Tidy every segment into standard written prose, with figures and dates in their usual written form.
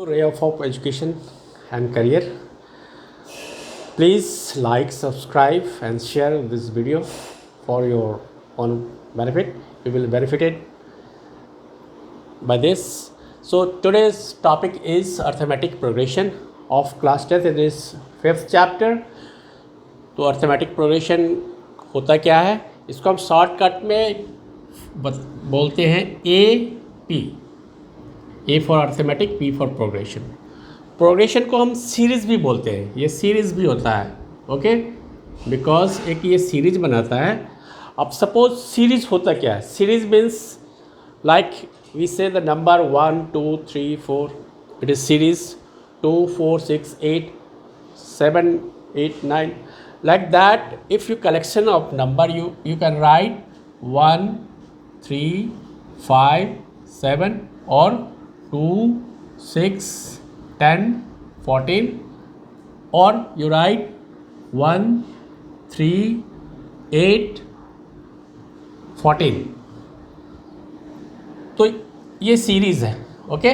Ray of education and career. Please like, subscribe, and share this video for your own benefit. You will benefited by this. So today's topic is arithmetic progression of class 10th. It is 5th chapter. तो arithmetic progression होता क्या है, इसको हम shortcut में बोलते हैं AP. A for arithmetic, P for progression. Progression को हम सीरीज़ भी बोलते हैं, ये सीरीज़ भी होता है. ओके, बिकॉज एक ये सीरीज बनाता है. अब सपोज सीरीज होता क्या है, सीरीज मीन्स लाइक वी से the number 1 2 3 4, it is series 2 4 6 8 7 8 9, like that. If you collection of number, you can write 1 3 5 7 or 2 6 10 14, or you write 1 3 8 14. तो ये सीरीज़ है. ओके,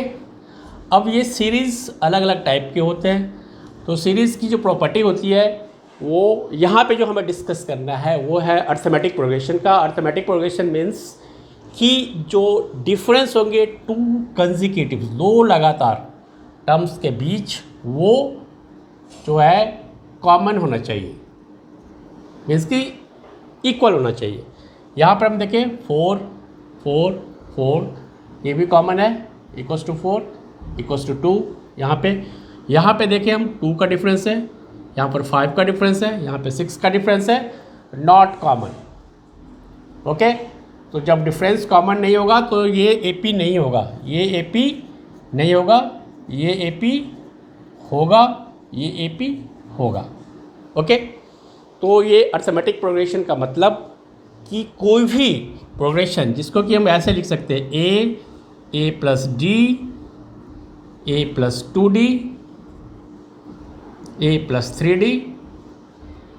अब ये सीरीज़ अलग अलग टाइप के होते हैं. तो सीरीज़ की जो प्रॉपर्टी होती है वो यहाँ पे जो हमें डिस्कस करना है वो है अर्थमेटिक प्रोग्रेशन का. अर्थमेटिक प्रोग्रेशन मीन्स कि जो डिफरेंस होंगे टू कंसेक्यूटिव, दो लगातार टर्म्स के बीच, वो जो है कॉमन होना चाहिए, मीन्स कि इक्वल होना चाहिए. यहाँ पर हम देखें 4 4 4, ये भी कॉमन है, इक्वल्स टू 4 इक्वल्स टू 2. यहाँ पे देखें हम 2 का डिफरेंस है, यहाँ पर 5 का डिफरेंस है, यहाँ पे 6 का डिफरेंस है, नॉट कॉमन. ओके, तो जब डिफरेंस कॉमन नहीं होगा तो ये AP नहीं होगा, ये AP नहीं होगा, ये AP होगा, ये AP होगा. ओके, तो ये अर्थमेटिक प्रोग्रेशन का मतलब कि कोई भी प्रोग्रेशन जिसको कि हम ऐसे लिख सकते हैं A plus D, A plus 2D, A plus 3D,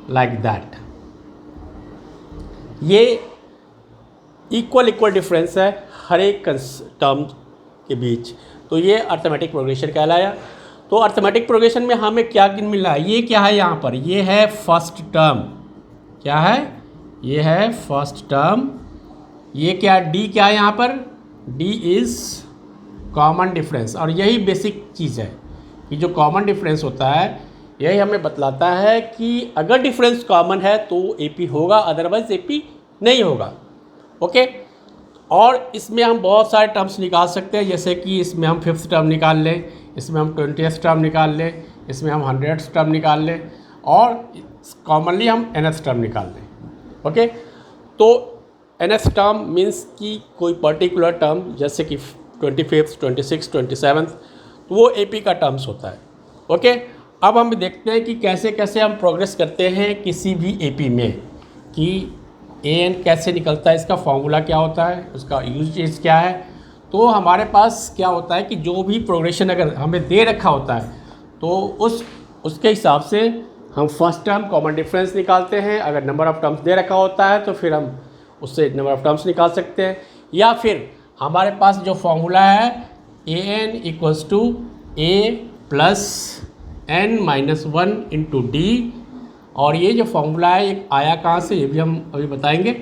like that. ये इक्वल डिफरेंस है हर एक टर्म के बीच, तो ये अर्थमेटिक प्रोग्रेशन कहलाया. तो अर्थमेटिक प्रोग्रेशन में हमें क्या मिला, ये क्या है यहाँ पर, ये है फर्स्ट टर्म. क्या है, ये है फर्स्ट टर्म. ये क्या, D क्या है यहाँ पर, D इज़ कॉमन डिफरेंस. और यही बेसिक चीज़ है कि जो कॉमन डिफरेंस होता है यही हमें बतलाता है कि अगर डिफरेंस कॉमन है तो AP होगा, अदरवाइज AP नहीं होगा. ओके, और इसमें हम बहुत सारे टर्म्स निकाल सकते हैं, जैसे कि इसमें हम 5th टर्म निकाल लें, इसमें हम 20th टर्म निकाल लें, इसमें हम 100th टर्म निकाल लें, और कॉमनली हम nth टर्म निकाल लें. ओके, तो nth टर्म मीन्स कि कोई पर्टिकुलर टर्म, जैसे कि 25th 26th 27th, तो वो AP का टर्म्स होता है. ओके, अब हम देखते हैं कि कैसे कैसे हम प्रोग्रेस करते हैं किसी भी AP में, कि AN कैसे निकलता है, इसका फॉर्मूला क्या होता है, उसका यूजेज क्या है. तो हमारे पास क्या होता है कि जो भी प्रोग्रेशन अगर हमें दे रखा होता है तो उसके हिसाब से हम फर्स्ट टर्म कॉमन डिफरेंस निकालते हैं. अगर नंबर ऑफ़ टर्म्स दे रखा होता है तो फिर हम उससे नंबर ऑफ़ टर्म्स निकाल सकते हैं, या फिर हमारे पास जो फॉर्मूला है AN equals to A plus N minus 1 into D. और ये जो फॉर्मूला है एक आया कहाँ से, ये भी हम अभी बताएंगे.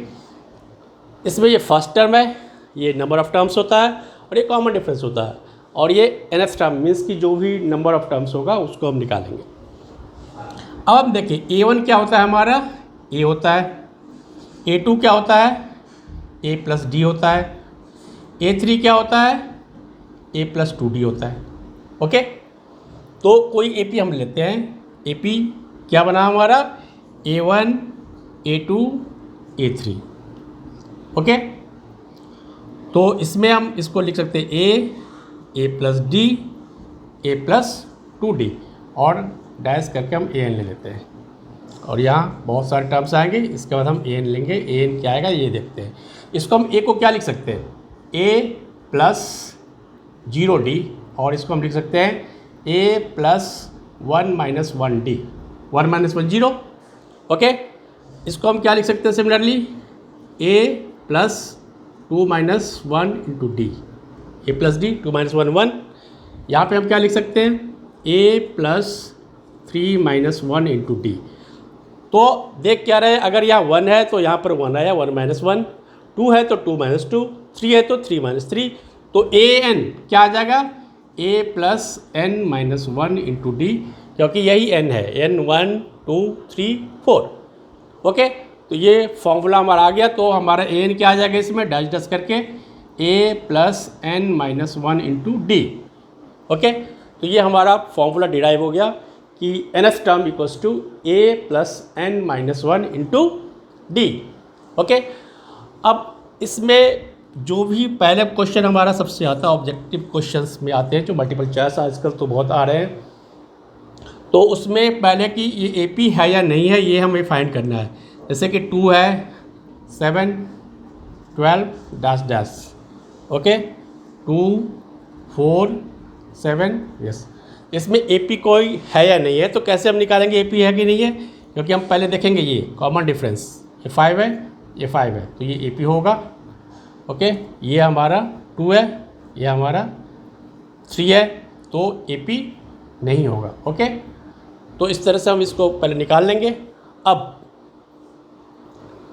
इसमें ये फर्स्ट टर्म है, ये नंबर ऑफ़ टर्म्स होता है, और ये कॉमन डिफरेंस होता है, और ये nth टर्म मीन्स कि जो भी नंबर ऑफ़ टर्म्स होगा उसको हम निकालेंगे. अब हम देखिए A1 क्या होता है, हमारा A होता है. A2 क्या होता है, A प्लस D होता है. A3 क्या होता है, A प्लस 2D होता है. ओके, तो कोई AP हम लेते हैं. AP क्या बना हमारा, A1 A2 A3. ओके, तो इसमें हम इसको लिख सकते हैं A plus D, A plus 2D, और डैश करके हम AN ले लेते हैं. और यहाँ बहुत सारे टर्म्स आएंगे, इसके बाद हम AN लेंगे. AN क्या आएगा ये देखते हैं. इसको हम A को क्या लिख सकते हैं, A प्लस 0D, और इसको हम लिख सकते हैं A plus 1 minus 1D, 1 minus 1 0. Okay, इसको हम क्या लिख सकते हैं similarly, A plus 2 minus 1 into D, A plus D, 2 minus 1 1, यहाँ पे हम क्या लिख सकते हैं, a plus 3 minus 1 into D. तो देख क्या रहे हैं, अगर यहाँ 1 है तो यहाँ पर 1 आया, 1 माइनस 1, 2 है तो 2 माइनस 2, 3 है तो 3 माइनस 3, तो ए एन क्या आ जाएगा, a plus n minus 1 into D, क्योंकि यही n है, n 1 2 3 4। ओके, तो ये फॉर्मूला हमारा आ गया। तो हमारा ए एन क्या आ जाएगा इसमें, डैश डैश करके a plus n minus 1 into D. Okay, तो ये हमारा फॉर्मूला डिराइव हो गया कि nth term equals to a plus n minus 1 into D. Okay, अब इसमें जो भी पहले क्वेश्चन हमारा सबसे आता है, ऑब्जेक्टिव क्वेश्चंस में आते हैं जो मल्टीपल चॉइस आजकल तो बहुत आ रहे हैं, तो उसमें पहले कि ये ए पी है या नहीं है ये हमें फाइंड करना है। जैसे कि 2 है 7 12 डैश डैश। ओके, 2 4 7, यस, इसमें ए पी कोई है या नहीं है, तो कैसे हम निकालेंगे ए पी है कि नहीं है, क्योंकि हम पहले देखेंगे ये कॉमन डिफरेंस, ये 5 है ये 5 है, तो ये ए पी होगा। ओके, ये हमारा 2 है, ये हमारा 3 है, तो ए पी नहीं होगा। ओके, तो इस तरह से हम इसको पहले निकाल लेंगे। अब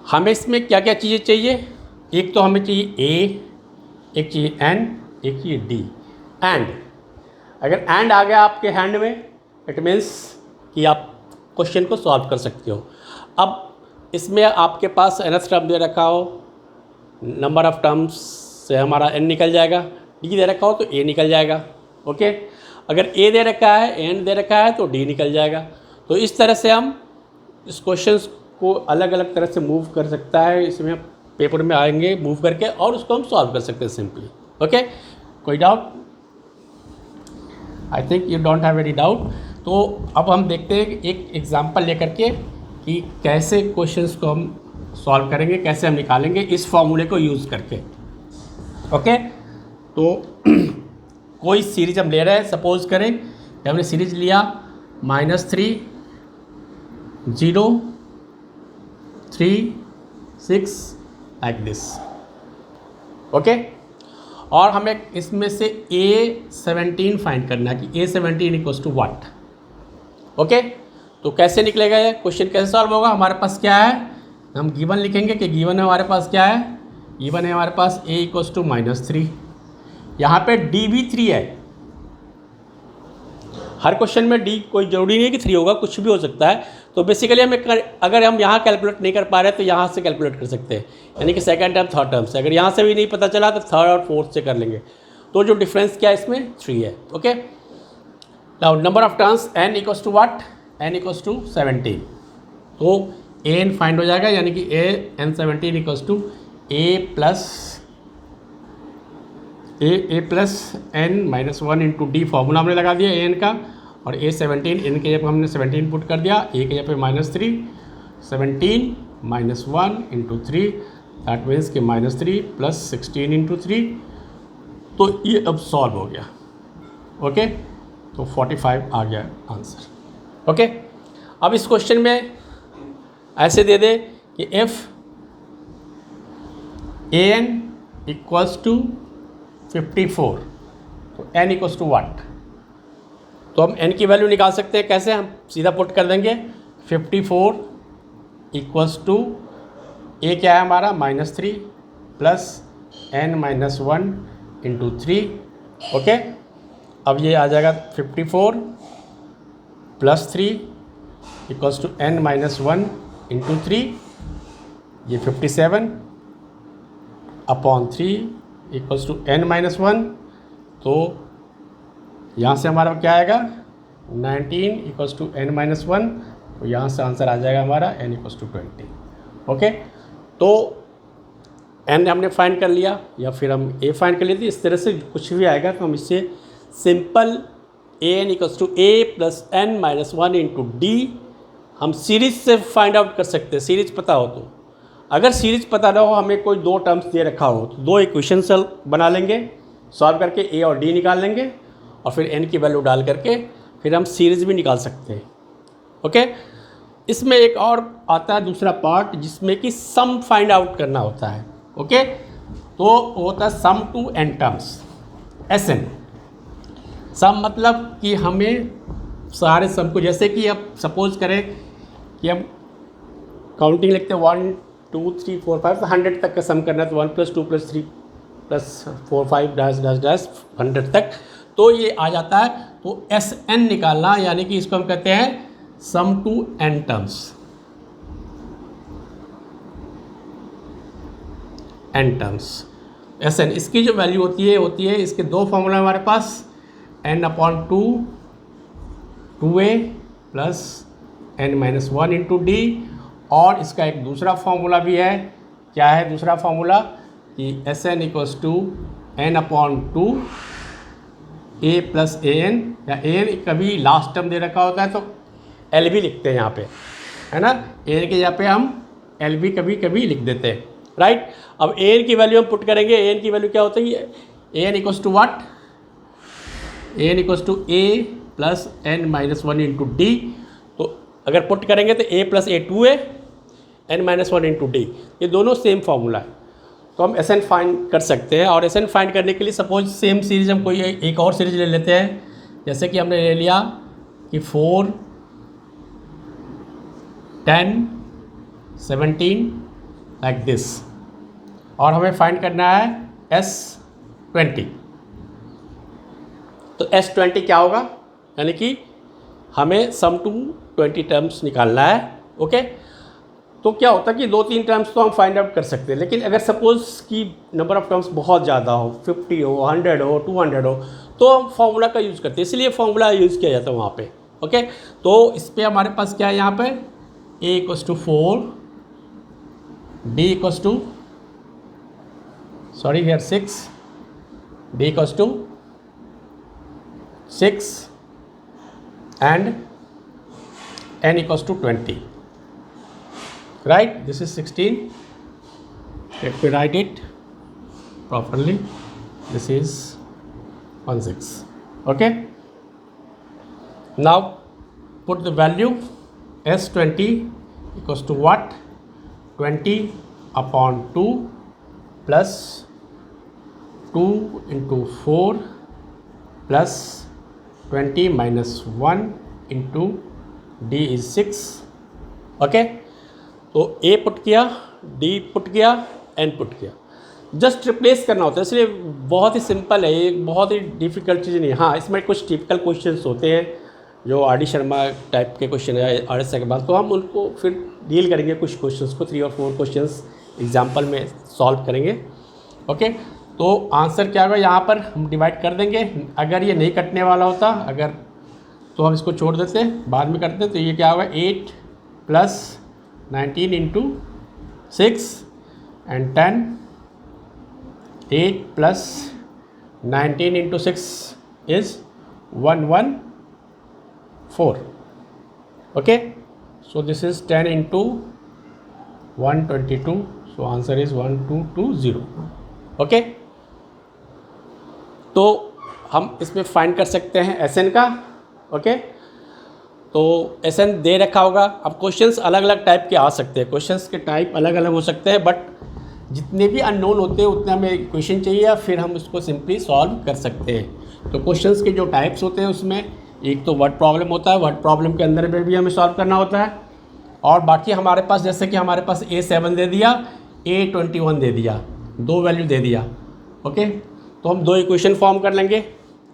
हमें इसमें क्या क्या चीज़ें चाहिए, एक तो हमें चाहिए ए, एक चाहिए एन, एक चाहिए डी। एंड अगर एंड आ गया आपके हैंड में, इट मीन्स कि आप क्वेश्चन को सॉल्व कर सकते हो। अब इसमें आपके पास nth टर्म दे रखा हो, नंबर ऑफ़ टर्म्स से हमारा n निकल जाएगा, d दे रखा हो तो a निकल जाएगा। ओके, अगर a दे रखा है, n दे रखा है तो d निकल जाएगा। तो इस तरह से हम इस क्वेश्चन को अलग अलग तरह से मूव कर सकता है, इसमें पेपर में आएंगे मूव करके और उसको हम सॉल्व कर सकते हैं सिंपली। ओके, कोई doubt? I think you don't have any doubt. तो अब हम देखते हैं कि एक एग्जांपल लेकर के कि कैसे क्वेश्चंस को हम सॉल्व करेंगे, कैसे हम निकालेंगे इस फॉर्मूले को यूज़ करके। ओके, तो कोई सीरीज हम ले रहे हैं, सपोज करें कि हमने सीरीज लिया -3 0 3 6 लाइक दिस। ओके, और हमें इसमें से A17 फाइंड करना है कि A17 equals to what. Okay, तो कैसे निकलेगा ये क्वेश्चन, कैसे सॉल्व होगा, हमारे पास क्या है, हम गिवन लिखेंगे कि गिवन है हमारे पास क्या है, गिवन है हमारे पास A इक्वल्स टू -3, यहाँ पे D भी 3 है। हर क्वेश्चन में D कोई ज़रूरी नहीं है कि 3 होगा, कुछ भी हो सकता है। तो बेसिकली हमें अगर हम यहाँ कैलकुलेट नहीं कर पा रहे तो यहाँ से कैलकुलेट कर सकते हैं, यानी कि सेकंड टर्म थर्ड टर्म से। अगर यहाँ से भी नहीं पता चला तो थर्ड और फोर्थ से कर लेंगे। तो जो डिफरेंस क्या है इसमें, 3 है। Okay, now number of terms n equals to what, n equals to 17। तो an फाइंड हो जाएगा, यानी कि n17 equals to a plus n minus 1 into D. Formula हमने लगा दिया an का, और A17 n के जगह पर हमने 17 पुट कर दिया, a के जगह पे -3, 17 माइनस 1 इंटू 3, दैट मीन्स कि -3 प्लस 16 इंटू 3। तो ये अब सॉल्व हो गया। ओके, तो 45 आ गया आंसर। ओके, अब इस क्वेश्चन में ऐसे दे दे कि इफ़ an इक्वल्स टू 54 तो n इक्वल्स टू व्हाट। तो हम n की वैल्यू निकाल सकते हैं, कैसे, हम सीधा पुट कर देंगे 54 इक्वल्स टू a क्या है हमारा -3 plus n minus 1 into 3। Okay, अब ये आ जाएगा 54 plus 3 equals to n minus 1 into 3, ये 57 upon 3 equals to n minus 1। तो यहाँ से हमारा क्या आएगा 19 इक्वल्स टू n माइनस 1। तो यहाँ से आंसर आ जाएगा हमारा n इक्वल्स टू 20। ओके, तो n हमने फाइंड कर लिया, या फिर हम a फाइंड कर लेते। इस तरह से कुछ भी आएगा तो हम इससे simple an equals to a plus n minus 1 into D हम सीरीज से फाइंड आउट कर सकते हैं, सीरीज पता हो तो। अगर सीरीज पता ना हो, हमें कोई 2 टर्म्स दे रखा हो तो 2 इक्वेशन बना लेंगे, सॉल्व करके a और d निकाल लेंगे, और फिर n की वैल्यू डाल करके फिर हम सीरीज भी निकाल सकते हैं। ओके, इसमें एक और आता है दूसरा पार्ट जिसमें कि सम फाइंड आउट करना होता है। ओके, तो होता है सम टू n टर्म्स, SN। सम मतलब कि हमें सारे सम को, जैसे कि अब सपोज करें कि हम काउंटिंग लिखते हैं 1 2 3 4 5, तो 100 तक का सम करना है, तो 1 + 2 + 3 + 4 5 डैश डैश डैश 100 तक, तो ये आ जाता है। तो Sn निकालना, यानी कि इसको हम कहते हैं सम टू n टर्म्स, Sn। इसकी जो वैल्यू होती है इसके दो फॉर्मूला हमारे पास, n/2 2a + n-1 × d, और इसका एक दूसरा फॉर्मूला भी है। क्या है दूसरा फॉर्मूला? कि Sn = n/2 a + an, या an कभी लास्ट टर्म दे रखा होता है तो एल भी लिखते हैं यहाँ पे, है ना। an के यहाँ पे हम एल भी कभी कभी लिख देते हैं, राइट। अब an की वैल्यू हम पुट करेंगे। an की वैल्यू क्या होती है? an = what? an = a + n-1 × d। तो अगर पुट करेंगे तो a + a 2a, n-1 × d, ये दोनों सेम फार्मूला है। तो हम Sn फाइंड कर सकते हैं। और Sn फाइंड करने के लिए सपोज सेम सीरीज हम कोई एक और सीरीज ले लेते हैं। जैसे कि हमने ले लिया कि 4 10 17 लाइक दिस, और हमें फाइंड करना है S20। तो S20 क्या होगा? यानी कि हमें सम टू 20 टर्म्स निकालना है, ओके। तो क्या होता है कि 2-3 टर्म्स तो हम फाइंड आउट कर सकते हैं, लेकिन अगर सपोज कि नंबर ऑफ़ टर्म्स बहुत ज़्यादा हो, 50 हो, 100 हो, 200 हो, तो हम फार्मूला का यूज़ करते हैं, इसलिए फार्मूला यूज़ किया जाता है वहाँ पे, ओके। तो इस पर हमारे पास क्या है यहाँ पे? a = 4, b = sorry here 6, b = 6 and n = 20, right? This is 16. Let me write it properly. This is 16, okay. Now put the value S20 = what? 20/2 plus 2 × 4 plus 20 - 1 × d is 6, okay. तो a पुट किया, d put किया, n put किया, just replace करना होता है, इसलिए बहुत ही simple है, ये बहुत ही डिफ़िकल्ट चीज़ नहीं है। हाँ, इसमें कुछ टिपिकल क्वेश्चंस होते हैं जो R.D. शर्मा टाइप के क्वेश्चन है RS के बाद, तो हम उनको फिर डील करेंगे, कुछ क्वेश्चंस को 3 और 4 क्वेश्चंस एग्जाम्पल में सॉल्व करेंगे, ओके। तो आंसर क्या होगा यहाँ पर हम डिवाइड कर देंगे। अगर ये नहीं कटने वाला होता, अगर तो हम इसको छोड़ देते, बाद में करते। तो ये क्या होगा? 8 + 19 × 6 and 10, 8 + 19 × 6 is 114, okay. So this is 10 × 122, so answer is 1220, okay. तो हम इसमें फाइंड कर सकते हैं Sn का, ओके। तो Sn दे रखा होगा। अब क्वेश्चंस अलग अलग टाइप के आ सकते हैं, क्वेश्चंस के टाइप अलग अलग हो सकते हैं, बट जितने भी अननोन होते हैं उतने हमें क्वेश्चन चाहिए, या फिर हम उसको सिंपली सॉल्व कर सकते हैं। तो क्वेश्चंस के जो टाइप्स होते हैं उसमें एक तो वर्ड प्रॉब्लम होता है, वर्ड प्रॉब्लम के अंदर में भी हमें सॉल्व करना होता है, और बाकी हमारे पास जैसे कि हमारे पास A7 दे दिया, A21 दे दिया, 2 वैल्यू दे दिया, ओके। तो हम 2 इक्वेशन फॉर्म कर लेंगे।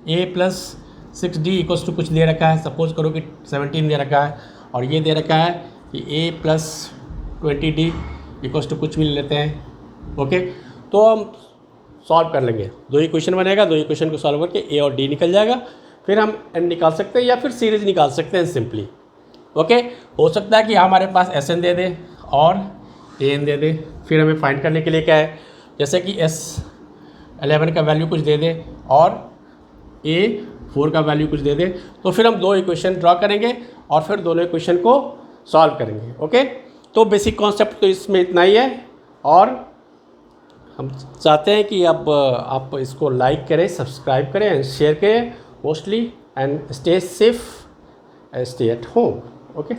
a + 6d = कुछ दे रखा है, सपोज करो कि 17 दे रखा है, और ये दे रखा है कि a + 20d = कुछ भी ले लेते हैं, ओके। तो हम सॉल्व कर लेंगे, 2 इक्वेशन बनेगा, 2 इक्वेशन को सॉल्व करके a और d निकल जाएगा, फिर हम n निकाल सकते हैं या फिर सीरीज निकाल सकते हैं सिंपली, ओके। हो सकता है कि हमारे पास Sn दे दे और an दे दे, फिर हमें फाइंड करने के लिए क्या है, जैसे कि S11 का वैल्यू कुछ दे दे और A4 का वैल्यू कुछ दे दे, तो फिर हम 2 इक्वेशन ड्रॉ करेंगे और फिर दोनों इक्वेशन को सॉल्व करेंगे, ओके। तो बेसिक कॉन्सेप्ट तो इसमें इतना ही है, और हम चाहते हैं कि अब आप इसको लाइक करें, सब्सक्राइब करें एंड शेयर करें mostly, and stay safe, stay at home, okay.